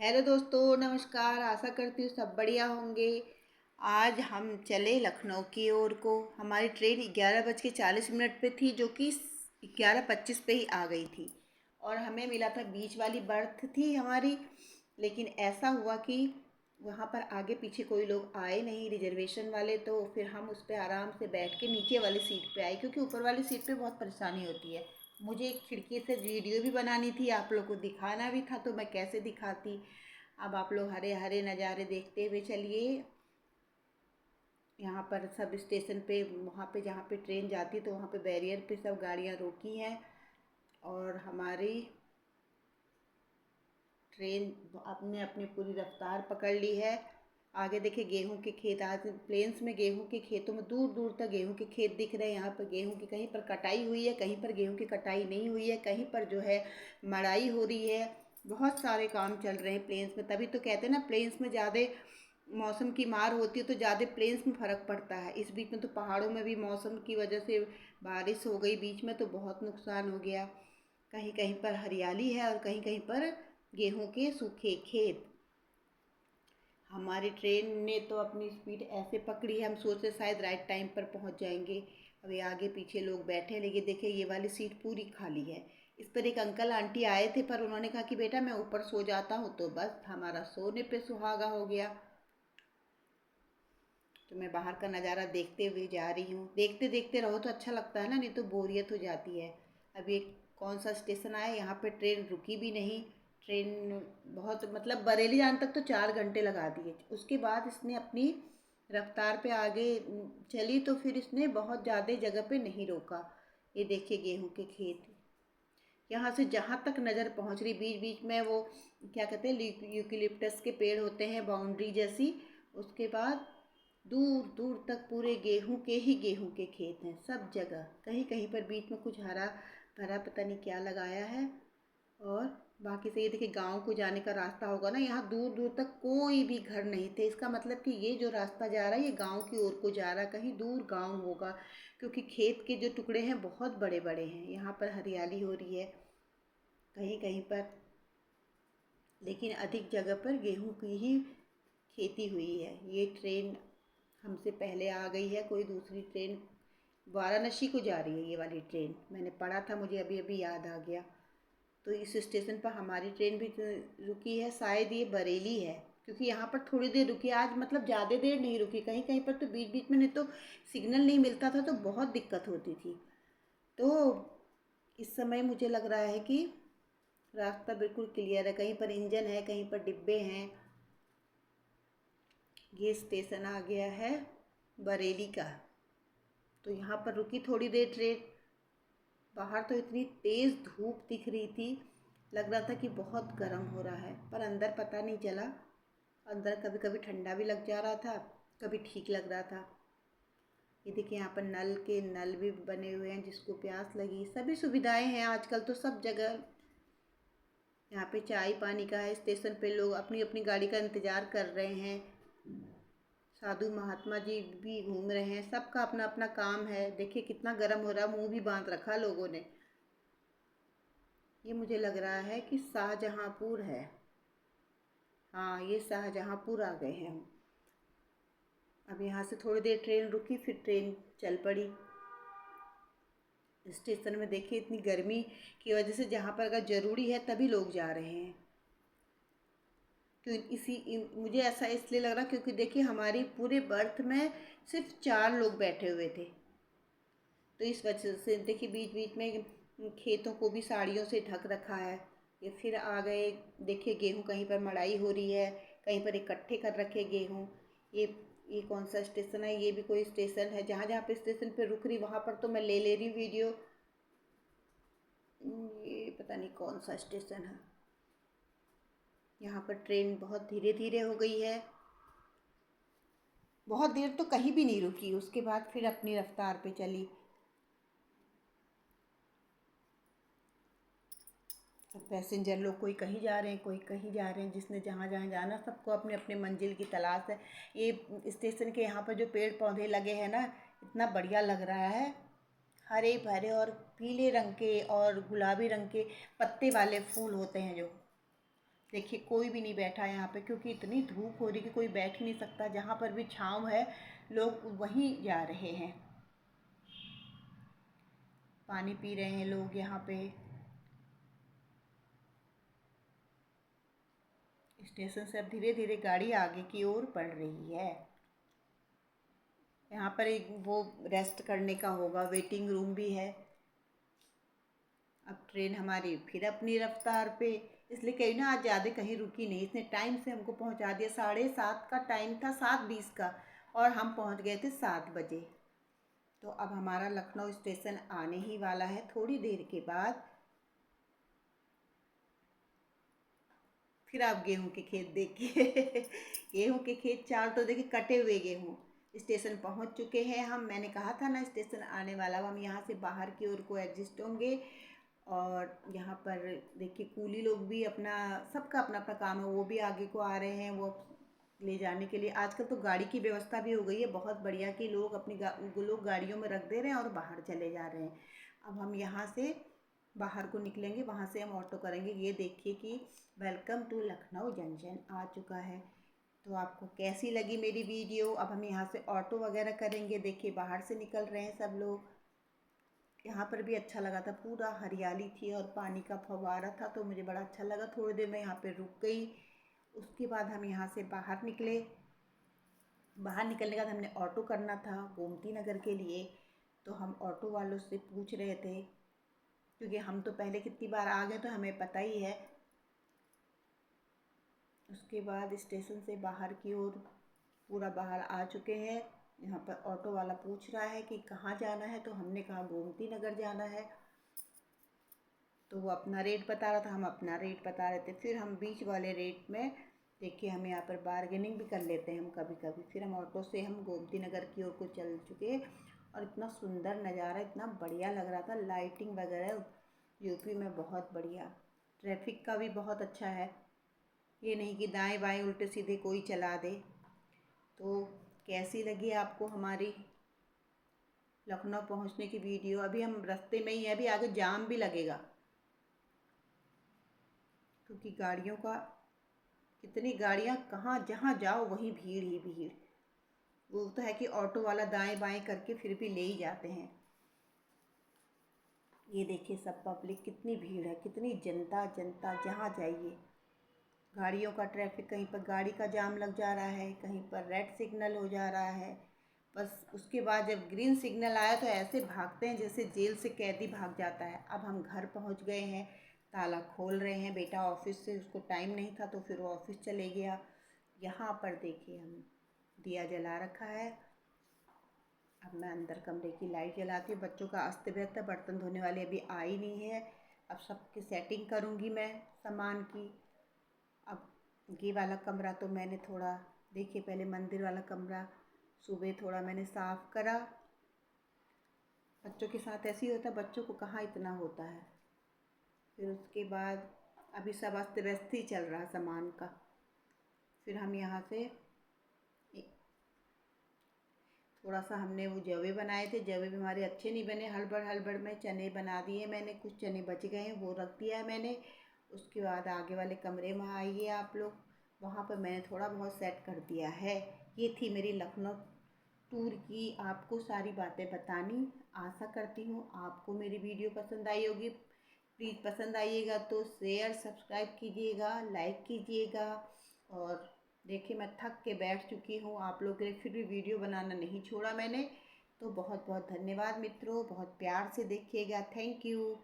Hello दोस्तों, नमस्कार। आशा करती हूँ सब बढ़िया होंगे। आज हम चले लखनऊ की ओर को। हमारी ट्रेन 11:40 पे थी, जो कि 11:25 पे ही आ गई थी। और हमें मिला था बीच वाली बर्थ थी हमारी। लेकिन ऐसा हुआ कि वहाँ पर आगे पीछे कोई लोग आए नहीं रिजर्वेशन वाले, तो फिर हम उस पर आराम से बैठ के नीचे वाली सीट पे आए, क्योंकि ऊपर वाली सीट पे बहुत परेशानी होती है। मुझे एक खिड़की से वीडियो भी बनानी थी, आप लोग को दिखाना भी था, तो मैं कैसे दिखाती। अब आप लोग हरे हरे नज़ारे देखते हुए चलिए। यहाँ पर सब स्टेशन पे, वहाँ पे जहाँ पे ट्रेन जाती तो वहाँ पे बैरियर पे सब गाड़ियाँ रोकी हैं। और हमारी ट्रेन अपने अपनी पूरी रफ्तार पकड़ ली है। आगे देखिए गेहूं के खेत, आज प्लेन्स में गेहूं के खेतों में दूर दूर तक गेहूं के खेत दिख रहे हैं। यहाँ पर गेहूं की कहीं पर कटाई हुई है, कहीं पर गेहूं की कटाई नहीं हुई है, कहीं पर जो है मड़ाई हो रही है। बहुत सारे काम चल रहे हैं प्लेन्स में। तभी तो कहते हैं ना, प्लेन्स में ज़्यादा मौसम की मार होती है तो ज़्यादा प्लेन्स में फ़र्क पड़ता है। इस बीच में तो पहाड़ों में भी मौसम की वजह से बारिश हो गई बीच में, तो बहुत नुकसान हो गया। कहीं कहीं पर हरियाली है और कहीं कहीं पर गेहूं के सूखे खेत। हमारी ट्रेन ने तो अपनी स्पीड ऐसे पकड़ी है, हम सोचे शायद राइट टाइम पर पहुंच जाएंगे। अभी आगे पीछे लोग बैठे हैं, लेकिन देखिए ये वाली सीट पूरी खाली है। इस पर एक अंकल आंटी आए थे, पर उन्होंने कहा कि बेटा मैं ऊपर सो जाता हूँ, तो बस हमारा सोने पे सुहागा हो गया। तो मैं बाहर का नज़ारा देखते हुए जा रही हूँ। देखते देखते रहो तो अच्छा लगता है ना, नहीं तो बोरियत हो जाती है। अभी एक कौन सा स्टेशन आया, यहाँ पे ट्रेन रुकी भी नहीं। ट्रेन बहुत, मतलब बरेली जाने तक तो 4 घंटे लगा दिए। उसके बाद इसने अपनी रफ्तार पे आगे चली, तो फिर इसने बहुत ज़्यादा जगह पे नहीं रोका। ये देखिए गेहूं के खेत, यहाँ से जहाँ तक नज़र पहुँच रही, बीच बीच में वो क्या कहते हैं, यूकेलिप्टस के पेड़ होते हैं, बाउंड्री जैसी। उसके बाद दूर दूर तक पूरे गेहूं के ही गेहूं के खेत हैं सब जगह। कहीं कहीं पर बीच में कुछ हरा भरा पता नहीं क्या लगाया है। और बाकी से ये देखिए गांव को जाने का रास्ता होगा ना, यहाँ दूर दूर तक कोई भी घर नहीं थे। इसका मतलब कि ये जो रास्ता जा रहा है ये गांव की ओर को जा रहा है, कहीं दूर गांव होगा। क्योंकि खेत के जो टुकड़े हैं बहुत बड़े बड़े हैं। यहाँ पर हरियाली हो रही है कहीं कहीं पर, लेकिन अधिक जगह पर गेहूं की ही खेती हुई है। ये ट्रेन हमसे पहले आ गई है, कोई दूसरी ट्रेन वाराणसी को जा रही है। ये वाली ट्रेन मैंने पढ़ा था, मुझे अभी अभी याद आ गया। तो इस स्टेशन पर हमारी ट्रेन भी तो रुकी है, शायद ये बरेली है, क्योंकि यहाँ पर थोड़ी देर रुकी आज, मतलब ज़्यादा देर नहीं रुकी। कहीं कहीं पर तो बीच बीच में नहीं तो सिग्नल नहीं मिलता था, तो बहुत दिक्कत होती थी। तो इस समय मुझे लग रहा है कि रास्ता बिल्कुल क्लियर है। कहीं पर इंजन है, कहीं पर डिब्बे हैं। ये स्टेशन आ गया है बरेली का। तो यहाँ पर रुकी थोड़ी देर ट्रेन। बाहर तो इतनी तेज़ धूप दिख रही थी, लग रहा था कि बहुत गर्म हो रहा है, पर अंदर पता नहीं चला। अंदर कभी कभी ठंडा भी लग जा रहा था, कभी ठीक लग रहा था। ये देखिए यहाँ पर नल के नल भी बने हुए हैं, जिसको प्यास लगी सभी सुविधाएं हैं आजकल तो सब जगह। यहाँ पे चाय पानी का है, स्टेशन पे लोग अपनी अपनी गाड़ी का इंतज़ार कर रहे हैं। साधु महात्मा जी भी घूम रहे हैं, सबका अपना अपना काम है। देखिए कितना गर्म हो रहा है, मुंह भी बांध रखा लोगों ने। ये मुझे लग रहा है कि शाहजहाँपुर है। हाँ, ये शाहजहाँपुर आ गए हैं हम। अब यहाँ से थोड़ी देर ट्रेन रुकी, फिर ट्रेन चल पड़ी। स्टेशन में देखिए इतनी गर्मी की वजह से जहाँ पर अगर ज़रूरी है तभी लोग जा रहे हैं। क्यों मुझे ऐसा इसलिए लग रहा, क्योंकि देखिए हमारी पूरे बर्थ में सिर्फ 4 लोग बैठे हुए थे। तो इस वजह से देखिए बीच बीच में खेतों को भी साड़ियों से ढक रखा है। ये फिर आ गए, देखिए गेहूं कहीं पर मड़ाई हो रही है, कहीं पर इकट्ठे कर रखे गेहूं। ये ये कौन सा स्टेशन है, ये भी कोई स्टेशन है। जहाँ जहाँ पे स्टेशन पे रुक रही वहाँ पर तो मैं ले रही वीडियो। ये पता नहीं कौन सा स्टेशन है। यहाँ पर ट्रेन बहुत धीरे धीरे हो गई है, बहुत देर तो कहीं भी नहीं रुकी, उसके बाद फिर अपनी रफ्तार पे चली। सब पैसेंजर लोग कोई कहीं जा रहे हैं, कोई कहीं जा रहे हैं, जिसने जहाँ जहाँ जाना, सबको अपने अपने मंजिल की तलाश है। ये स्टेशन के यहाँ पर जो पेड़ पौधे लगे हैं ना, इतना बढ़िया लग रहा है। हरे भरे और पीले रंग के और गुलाबी रंग के पत्ते वाले फूल होते हैं जो, देखिए कोई भी नहीं बैठा है यहाँ पे, क्योंकि इतनी धूप हो रही कि कोई बैठ ही नहीं सकता। जहाँ पर भी छाँव है लोग वहीं जा रहे हैं। पानी पी रहे हैं लोग यहाँ पे। स्टेशन से अब धीरे धीरे गाड़ी आगे की ओर बढ़ रही है। यहाँ पर एक वो रेस्ट करने का होगा, वेटिंग रूम भी है। अब ट्रेन हमारी फिर अपनी रफ्तार पे, इसलिए कहीं ना आज ज़्यादा कहीं रुकी नहीं, इसने टाइम से हमको पहुँचा दिया। 7:30 का टाइम था, 7:20 का, और हम पहुँच गए थे 7 बजे। तो अब हमारा लखनऊ स्टेशन आने ही वाला है थोड़ी देर के बाद। फिर आप गेहूं के खेत देखिए गेहूं के खेत, चार तो देखिए कटे हुए गेहूं। स्टेशन पहुंच चुके हैं हम। मैंने कहा था ना स्टेशन आने वाला, हम यहाँ से बाहर की ओर को एग्जिस्ट होंगे। और यहाँ पर देखिए कूली लोग भी अपना, सबका अपना अपना काम है, वो भी आगे को आ रहे हैं वो ले जाने के लिए। आजकल तो गाड़ी की व्यवस्था भी हो गई है बहुत बढ़िया, कि लोग अपनी लोग गाड़ियों में रख दे रहे हैं और बाहर चले जा रहे हैं। अब हम यहाँ से बाहर को निकलेंगे, वहाँ से हम ऑटो करेंगे। ये देखिए कि वेलकम टू लखनऊ जंक्शन आ चुका है। तो आपको कैसी लगी मेरी वीडियो? अब हम यहाँ से ऑटो वगैरह करेंगे। देखिए बाहर से निकल रहे हैं सब लोग। यहाँ पर भी अच्छा लगा था, पूरा हरियाली थी और पानी का फव्वारा था, तो मुझे बड़ा अच्छा लगा। थोड़ी देर में यहाँ पे रुक गई। उसके बाद हम यहाँ से बाहर निकले। बाहर निकलने के बाद हमने ऑटो करना था गोमती नगर के लिए। तो हम ऑटो वालों से पूछ रहे थे, क्योंकि हम तो पहले कितनी बार आ गए तो हमें पता ही है। उसके बाद स्टेशन से बाहर की ओर पूरा बाहर आ चुके हैं। यहाँ पर ऑटो वाला पूछ रहा है कि कहाँ जाना है, तो हमने कहा गोमती नगर जाना है। तो वो अपना रेट बता रहा था, हम अपना रेट बता रहे थे। फिर हम बीच वाले रेट में, देखिए हम यहाँ पर बार्गेनिंग भी कर लेते हैं हम कभी कभी। फिर हम ऑटो से हम गोमती नगर की ओर को चल चुके। और इतना सुंदर नज़ारा, इतना बढ़िया लग रहा था, लाइटिंग वगैरह यूपी में बहुत बढ़िया। ट्रैफिक का भी बहुत अच्छा है, ये नहीं कि दाएं बाएं उल्टे सीधे कोई चला दे। तो कैसी लगी आपको हमारी लखनऊ पहुंचने की वीडियो? अभी हम रास्ते में ही हैं, अभी आगे जाम भी लगेगा, क्योंकि गाड़ियों का, कितनी गाड़ियां, कहाँ जहाँ जाओ वहीं भीड़ ही भीड़। वो तो है कि ऑटो वाला दाएं बाएं करके फिर भी ले ही जाते हैं। ये देखिए सब पब्लिक, कितनी भीड़ है, कितनी जनता जनता, जहाँ जाइए गाड़ियों का ट्रैफिक। कहीं पर गाड़ी का जाम लग जा रहा है, कहीं पर रेड सिग्नल हो जा रहा है। बस उसके बाद जब ग्रीन सिग्नल आया तो ऐसे भागते हैं जैसे जेल से कैदी भाग जाता है। अब हम घर पहुंच गए हैं, ताला खोल रहे हैं। बेटा ऑफिस से, उसको टाइम नहीं था तो फिर वो ऑफिस चले गया। यहाँ पर देखिए हम दिया जला रखा है। अब मैं अंदर कमरे की लाइट जलाती हूँ। बच्चों का अस्त व्यस्त है, बर्तन धोने वाले अभी आई नहीं है। अब सबकी सेटिंग करूँगी मैं सामान की। अब ये वाला कमरा तो मैंने थोड़ा, देखिए पहले मंदिर वाला कमरा सुबह थोड़ा मैंने साफ़ करा। बच्चों के साथ ऐसे ही होता है, बच्चों को कहाँ इतना होता है। फिर उसके बाद अभी सब अस्त व्यस्त ही चल रहा सामान का। फिर हम यहाँ से थोड़ा सा हमने वो जवे बनाए थे, जवे भी हमारे अच्छे नहीं बने, हड़बड़ हड़बड़ में चने बना दिए मैंने। कुछ चने बच गए हैं, वो रख दिया है मैंने। उसके बाद आगे वाले कमरे में आइए आप लोग, वहाँ पर मैंने थोड़ा बहुत सेट कर दिया है। ये थी मेरी लखनऊ टूर की आपको सारी बातें बतानी। आशा करती हूँ आपको मेरी वीडियो पसंद आई होगी। प्लीज़ पसंद आइएगा तो शेयर सब्सक्राइब कीजिएगा, लाइक कीजिएगा। और देखिए मैं थक के बैठ चुकी हूँ, आप लोग के लिए फिर भी वीडियो बनाना नहीं छोड़ा मैंने। तो बहुत बहुत धन्यवाद मित्रों, बहुत प्यार से देखिएगा। Thank you.